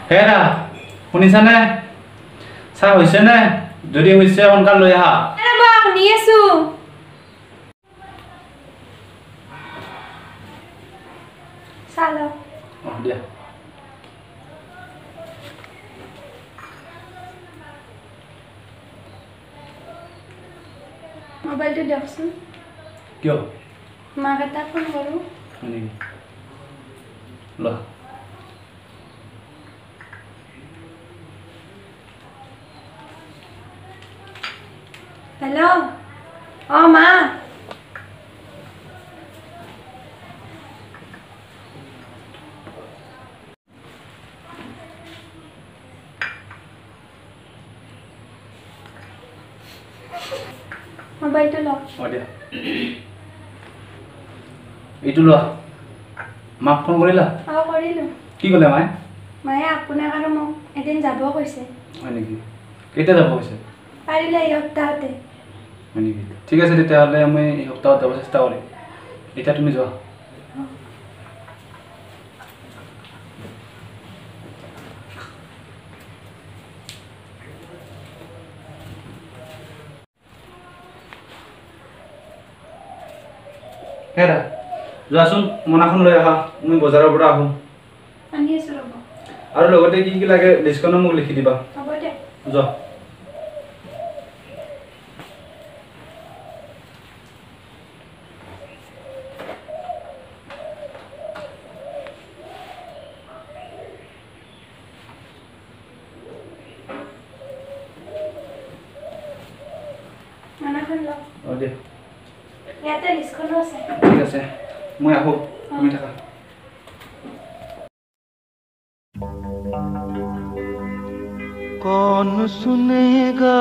হেৰা শুনিছানে চাহ হৈছে নে যদি হৈছে সোনকাল লৈ আহা বা শুনি আছো চালো দিয়া মোবাইলটো দিয়কচোন কিয় মাক এটা ফোন কৰো লোৱা हेलो ओ माँ मोबाइल तो लो দিয়া এইটো লোৱা মাক ফোন কৰিলা কৰিলো কি ক'লে মায়ে মায়ে আপোনাক আৰু মোক এদিন যাব কৈছে হয় নেকি কেতিয়া যাব কৈছে পাৰিলে এই সপ্তাহতে হয় নেকি ঠিক আছে তেতিয়াহ'লে মই এই সপ্তাহত যাব চেষ্টা কৰিম এতিয়া তুমি যোৱা হেৰা যোৱাচোন মোনাখন লৈ আহা মই বজাৰৰ পৰা আহোঁ আনি আছো ৰ'ব আৰু লগতে কি কি লাগে লিষ্টখনো মোক লিখি দিবা হ'ব দে যোৱা মানাখন ল দিয়া ইয়াতে লিষ্টখনো আছে ঠিক আছে মই আহোঁ তুমি থাকা कौन सुनेगा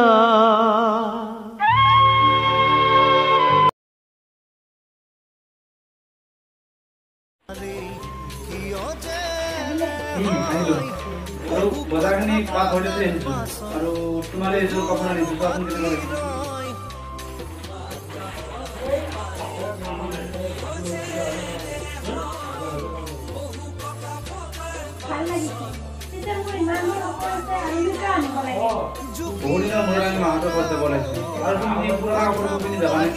বজাৰখিনি পাক ঘৰতে আহিছোঁ আৰু তোমালৈ এইযোৰ কাপোৰ আনিছোঁ চোৱাচোন কেনেকুৱা লাগিছে ভাল লাগিছে তেতিয়া মোৰ ইমান মন আছে আমি কা আনিব লাগে বহু দিনৰ মূৰত আমি মাহঁতৰ ঘৰত যাব লাগিছিল আৰু তুমি যি পুৰণা কাপোৰবোৰ পিন্ধি যাবানে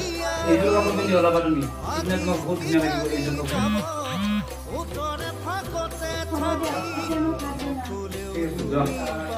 এইযোৰ কাপোৰ পিন্ধি ওলাবা তুমি সিদিনা তোমাক বহুত ধুনীয়া লাগিব এইযোৰ কাপোৰ হ'ব দিয়ক এতিয়া মোক ভাত বনাওঁ ঠিক আছে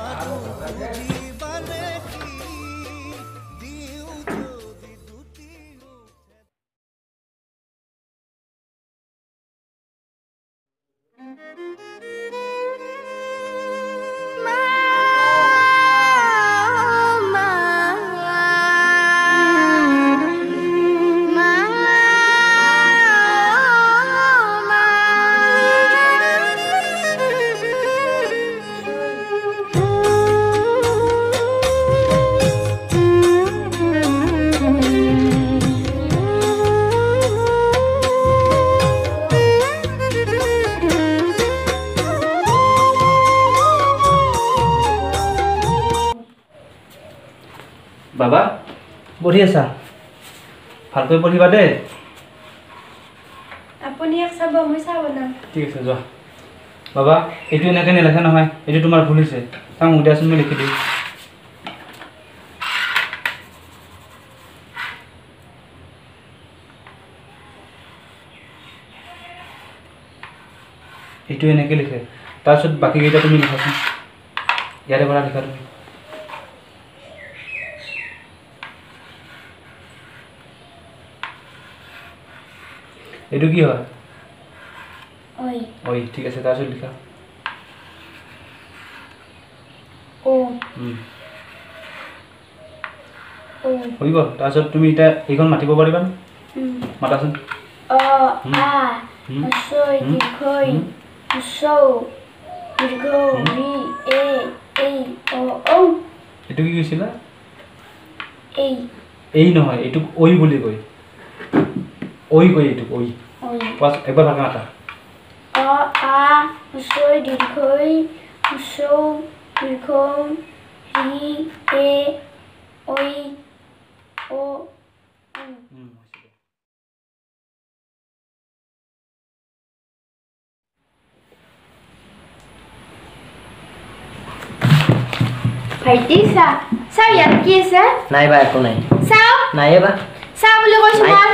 বাবা পঢ়ি আছা ভালকৈ পঢ়িবা দেই আপুনি এক চাব মই চাব না ঠিক আছে যোৱা বাবা এইটো এনেকৈ নেলেখে নহয় এইটো তোমাৰ ভুল হৈছে চাওঁ মোক দিয়াচোন মই লিখি দিওঁ এইটো এনেকৈ লিখে তাৰপিছত বাকীকেইটা তুমি লিখাচোন ইয়াৰে পৰা লিখা তুমি এইটো কি হয় ঐ ঠিক আছে তাৰপিছত লিখা হৈ গ'ল তাৰপিছত তুমি এতিয়া এইখন মাতিব পাৰিবা মাতাচোন এইটো কি কৈছিলা এই নহয় এইটোক ঐ বুলি কয় ঐ কয় এইটোক ঐ একবাৰ ভালকৈ মাতা ভাইটি চা চা ইয়াত কি আছে নাই বা একো নাই চাও নাই বা চা বুলি কৈছো মই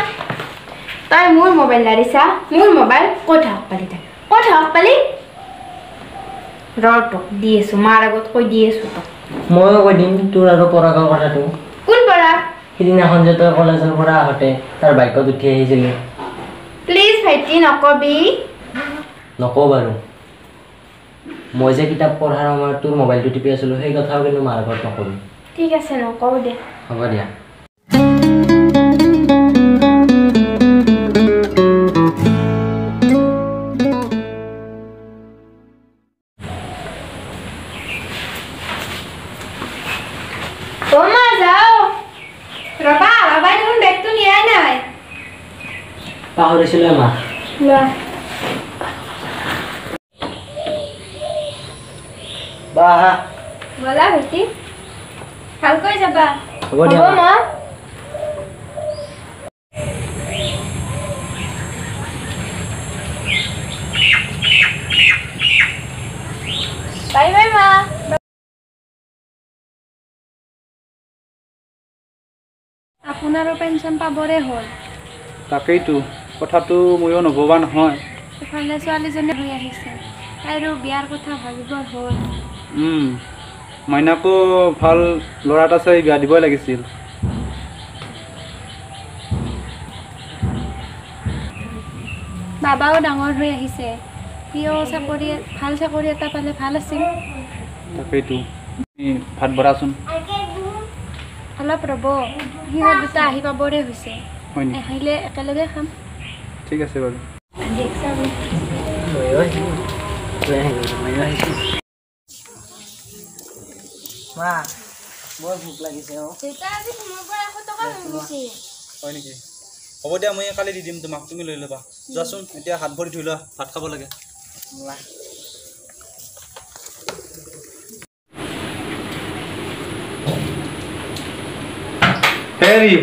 তই মোৰ মোবাইল লাৰি চা মোৰ মোবাইল ক'ত হওক পালি তাই ক'ত হওক পালি ৰটো দি আছো মাৰ আগত কৈ দি আছো তো ময়ো কৈ দিম তোৰ আৰু পৰাগৰ কথাটো কোন পৰা সিদিনাখন যে তই কলেজৰ পৰা আহোঁতে তাৰ বাইকত উঠি আহিছিলি প্লিজ ভাইটি নকবি নকওঁ বাৰু মই যে কিতাপ পঢ়াৰ সময়ত তোৰ মোবাইলটো টিপি আছিলোঁ সেই কথাও কিন্তু মাৰ ঘৰত নকবি ঠিক আছে নকওঁ দে হ'ব দিয়া পাহৰিছিলোঁ মা বা আহা বলা ভাইটি ভালকৈ যাবা হ'ব দিয়া মা বাই বাই মা আপোনাৰো পেঞ্চন পাবৰে হ'ল তাকেইতো কথাটো ময়ো নভবা নহয় এফালে ছোৱালীজনী হৈ আহিছে তাইৰো বিয়াৰ কথা ভাবিবৰ হ'ল মাইনাকো ভাল ল'ৰা এটা চাই বিয়া দিবই লাগিছিল বাবাও ডাঙৰ হৈ আহিছে সিও চাকৰি ভাল চাকৰি এটা পালে ভাল আছিল তাকেইতো ভাত বঢ়াচোন অলপ ৰ'ব সিহঁত দুটা আহি পাবৰে হৈছে হয় নেকি আহিলে একেলগে খাম ঠিক আছে বাৰু মা বৰ ভোক লাগিছে হয় নেকি হ'ব দিয়া মই কালি দি দিম তোমাক তুমি লৈ ল'বা যোৱাচোন এতিয়া হাত ভৰি ধুই লোৱা ভাত খাব লাগে হেৰি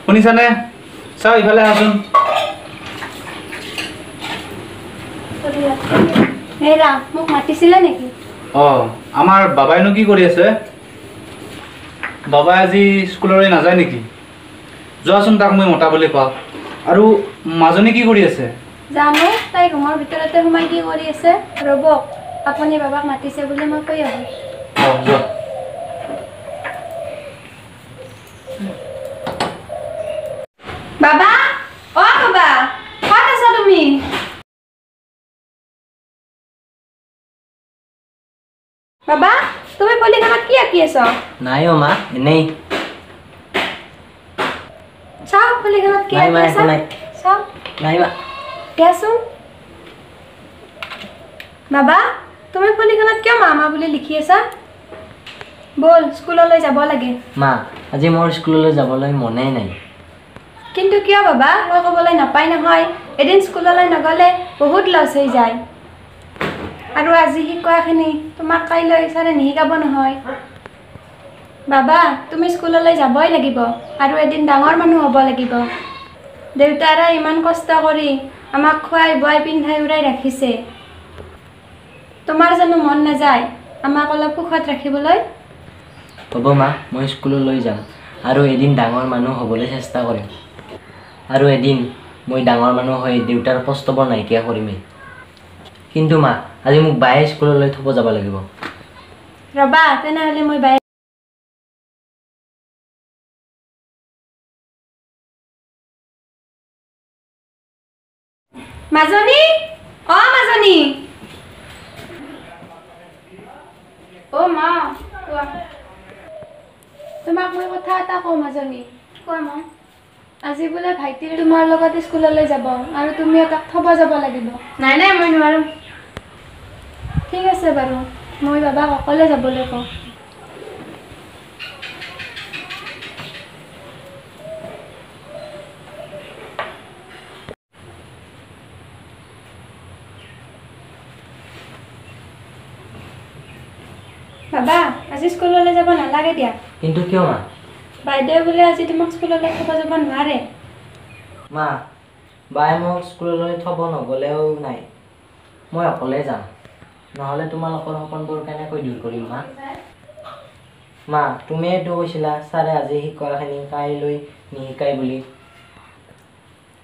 শুনিছানে চাও ইফালে আহচোন হেৰা মোক মাতিছিলে নেকি আমাৰ বাবাইনো কি কৰি আছে বাবাই আজি স্কুললৈ নাযায় নেকি যোৱাচোন তাক মই মতাবলৈ পাওঁ আৰু মাজনী কি কৰি আছে জানো তাই ৰুমৰ ভিতৰতে সোমাই কি কৰি আছে ৰ'ব আপুনি বাবাক মাতিছে বুলি মই কৈ আহোঁ যোৱা বাবা বাবা ক'ত আছা তুমি বাবা তুমি পলিখনত কি আঁকি আছ নাই মা এনেই চাও পলিখনত কি নাই মা আঁকি একো আছা নাই চাও নাই মা দিয়াচোন বাবা তুমি পলিখনত কিয় মামা বুলি লিখি আছা বল স্কুললৈ যাব লাগে মা আজি মোৰ স্কুললৈ যাবলৈ মনেই নাই কিন্তু কিয় বাবা মই ক'বলৈ নাপায় নহয় এদিন স্কুললৈ নগ'লে বহুত লছ হৈ যায় আৰু আজি শিকোৱাখিনি তোমাক কাইলৈ ছাৰে নিশিকাব নহয় বাবা তুমি স্কুললৈ যাবই লাগিব আৰু এদিন ডাঙৰ মানুহ হ'ব লাগিব দেউতাৰে ইমান কষ্ট কৰি আমাক খুৱাই বোৱাই পিন্ধাই উৰাই ৰাখিছে তোমাৰ জানো মন নাযায় আমাক অলপ সুখত ৰাখিবলৈ হ'ব মা মই স্কুললৈ যাম আৰু এদিন ডাঙৰ মানুহ হ'বলৈ চেষ্টা কৰিম আৰু এদিন মই ডাঙৰ মানুহ হৈ দেউতাৰ কষ্টবোৰ নাইকিয়া কৰিমেই কিন্তু মা আজি মোক বায়ে স্কুললৈ থ'ব যাব লাগিব ৰবা তেনেহ'লে মই বাই মাজনী মাজনী মা কোৱা তোমাক মই কথা এটা কওঁ মাজনী কোৱা মা আজি বোলে ভাইটিৰ তোমাৰ লগত স্কুললৈ যাব আৰু তুমি তাক থ'ব যাব লাগিব নাই নাই মই নোৱাৰোঁ ঠিক আছে বাৰু মই বাবাক অকলে যাবলৈ কওঁ বাবা আজি স্কুললৈ যাব নালাগে দিয়া কিন্তু কিয় মা বাইদেউ বোলে আজি তোমাক স্কুললৈ থ'ব যাব নোৱাৰে মা বায়ে মোক স্কুললৈ থ'ব নগ'লেও নাই মই অকলে যাম নহ'লে তোমালোকৰ সপোনবোৰ কেনেকৈ দূৰ কৰিম মা মা তুমিয়েতো কৈছিলা ছাৰে আজি শিকোৱাখিনি কাইলৈ নিশিকাই বুলি।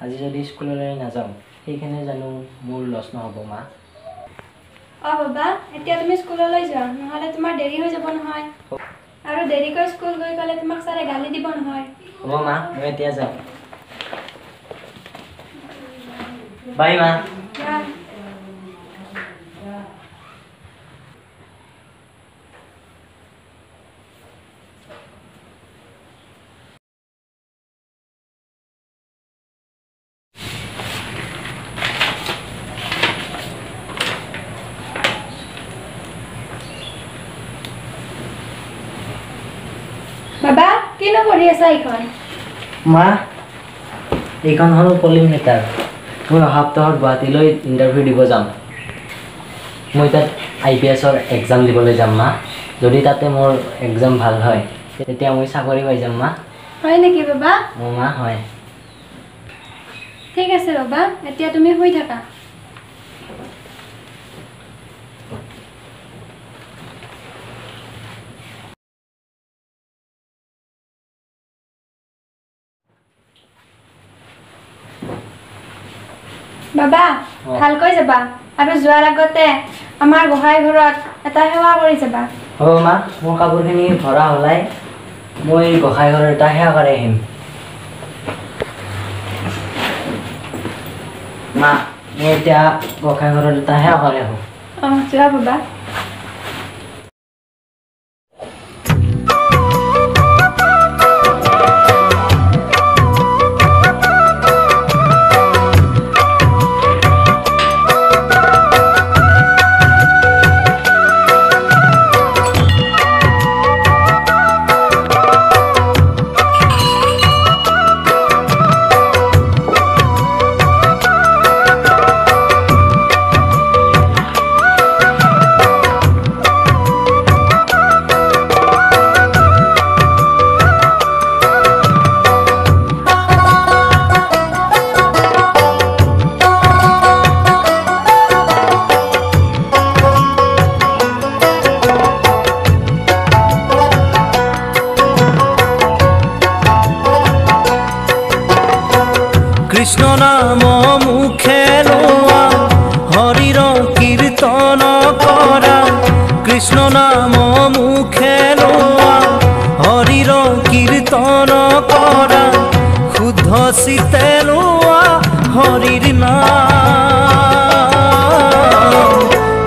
আজি যদি স্কুললৈ নাযাওঁ সেইখিনি জানো মোৰ লছ নহ'ব মা? বাবা এতিয়া তুমি স্কুললৈ যোৱা, নহ'লে তোমাৰ দেৰি হৈ যাব নহয়। আৰু দেৰিকৈ স্কুল গৈ গ'লে তোমাক ছাৰে গালি দিব নহয়। হ'ব মা, মই এতিয়া যাওঁ। বাই মা। বাবা কিনো পঢ়ি আছা এইখন? মা এইখন হ'ল কলিং লেটাৰ। মই অহা সপ্তাহত গুৱাহাটীলৈ ইণ্টাৰভিউ দিব যাম। মই তাত IPSৰ এক্সাম দিবলৈ যাম মা। যদি তাতে মোৰ এক্সাম ভাল হয় তেতিয়া মই চাকৰি পাই যাম মা। হয় নেকি বাবা? অঁ মা হয়। ঠিক আছে বাবা, এতিয়া তুমি শুই থাকা। বাবা ভালকৈ যাবা, আৰু যোৱাৰ আগতে আমাৰ গোসাঁই ঘৰত এটা সেৱা কৰি যাবা। হ'ব মা, মোৰ কাপোৰখিনি ভৰা হ'লাই মই গোসাঁই ঘৰত এটা সেৱা কৰি আহিম। মা মই এতিয়া গোসাঁই ঘৰত এটা সেৱা কৰি আহোঁ। যোৱা বাবা। কৃষ্ণ নাম মুখে লোৱা হৰিৰ কীৰ্তন কৰা, কৃষ্ণ নাম মুখে লোৱা হৰিৰ কীৰ্তন কৰা, শুদ্ধ চিতে লোৱা হৰিৰ নাম,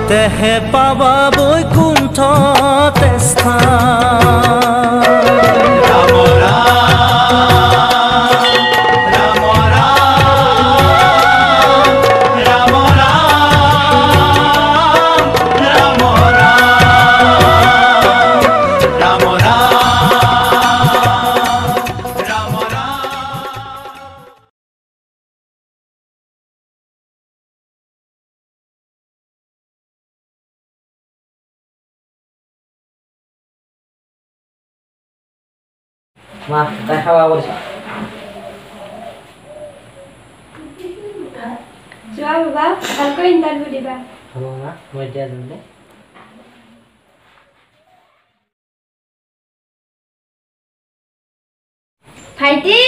তেহে পাবা বৈকুণ্ঠতে স্থান। মা তাই সেৱা কৰিছা। যোৱা বাবা, ভালকৈ ইণ্টাৰভিউ দিবা। হ'ব মা, মই এতিয়া যাম দে। ভাইটি,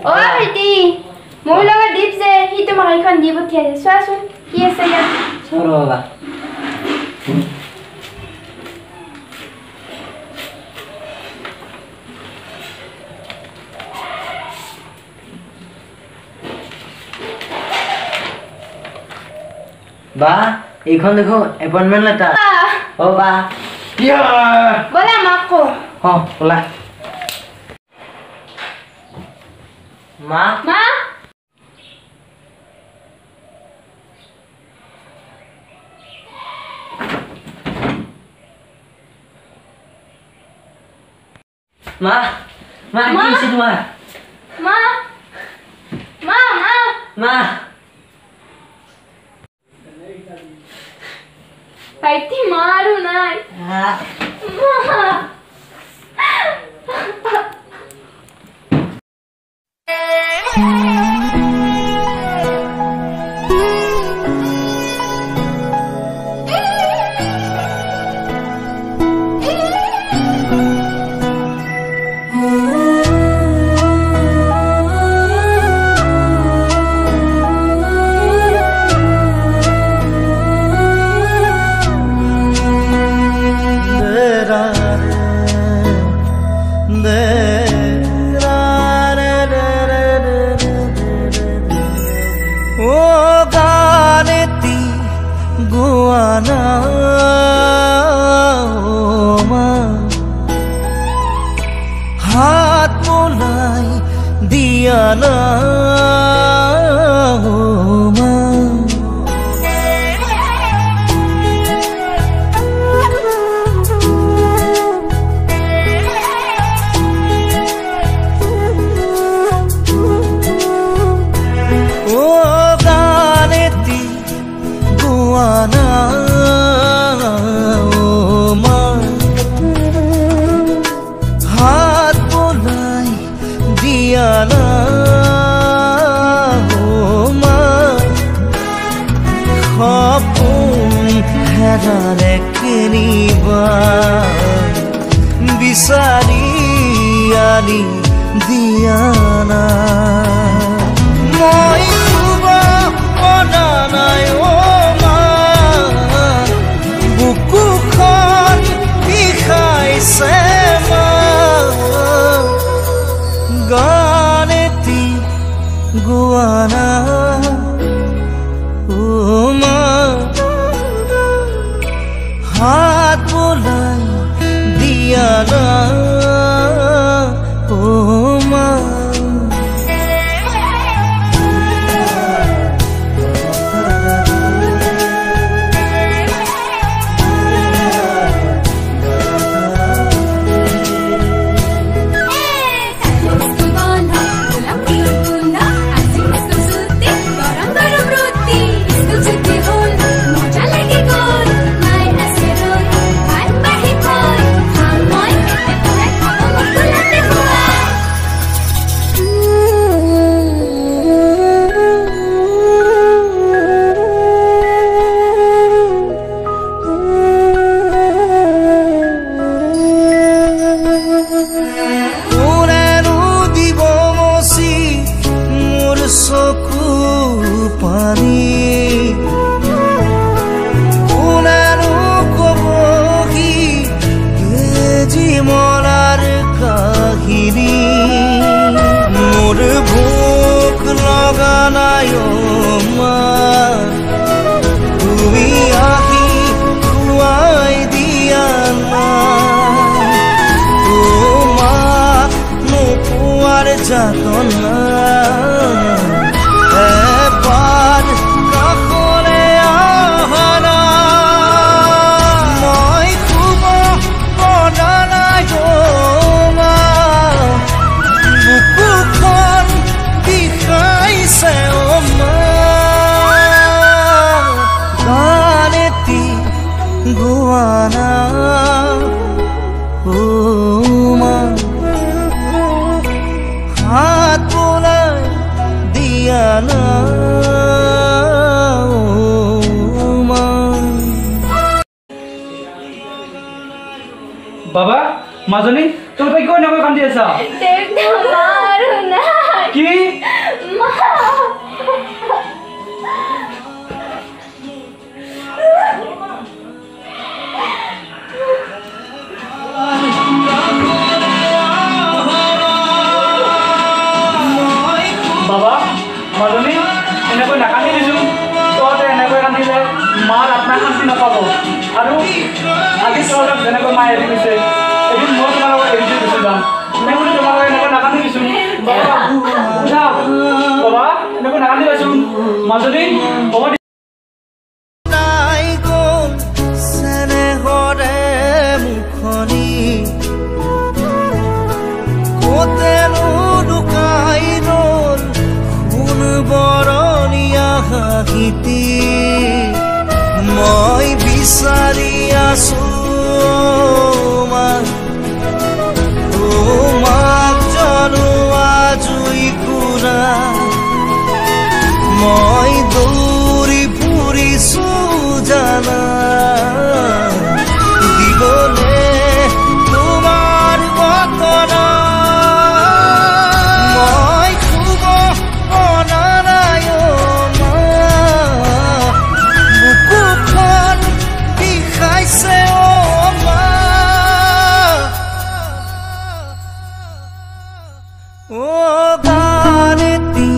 ভাইটি, মোৰ লগত দীপ যে সি তোমাক এইখন দি পঠিয়াইছে, চোৱাচোন কি আছে ইয়াত। চাওঁ ৰ'বা। বা এইখন দেখো এপইণ্টমেণ্ট লেটাৰ। অ' বা ব'লা মাক কওঁ। ব'লা। মা মা মা মা কি হৈছে তোমাৰ? মা মা মা মা ভাইটি মাৰো নাই। মা পানী দিয়া নাই মই শুব পৰা নাই মা বুকুখন বিষাইছে মা গান এটি গোৱা নাই মা হাত বোলাই দিয়া নাই মা যাতনা এবাৰ কাষলে আহনা মই শুব পৰা নাই মা বুকুখন বিষাইছে মা গান এটি গোৱা নাই মা হাত বোলাই দিয়া বাবা মাজনী তুমি তাই কিয় এনেকৈ কান্দি আছা কি বাবা মাজনী এনেকৈ নাকান্দি দিছোঁ তহঁতে এনেকৈ কান্দিলে মাৰ আত্মা শান্তি নাপাব আৰু আজি তহঁতক যেনেকৈ মায়ে এৰি দিছে এদিন মই তোমালোকক এৰি দি গুচি যাম তুমি বুলি তোমালোকক এনেকৈ নাকান্দি দিছোঁ বাবা উঠা বাবা এনেকৈ নাকান্দি পাইছোঁ মাজনী হ'ব নাই গ'ল চেনেহৰে মুখনি কতেনো লুকাই ৰ'ল সোণ বৰণীয়া হাঁহিতি মই বিচাৰি আছো তোমাক জনোৱা জুই কুৰা মই দৌৰি ফুৰিছো জানা দিবলে তোমাৰ বতনা মই শুব পৰা নাই মা বুকুখন বিষাইছে মা গান এটি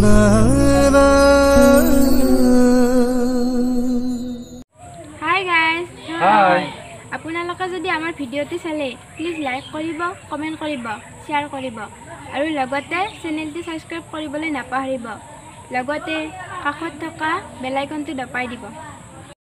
মা হাই গাইজ হাই আপোনালোকে যদি আমাৰ ভিডিঅ'টো চালে প্লিজ লাইক কৰিব কমেণ্ট কৰিব শ্বেয়াৰ কৰিব আৰু লগতে চেনেলটো ছাবস্ক্ৰাইব কৰিবলৈ নাপাহৰিব লগতে কাষত থকা বেল আইকনটো দবাই দিব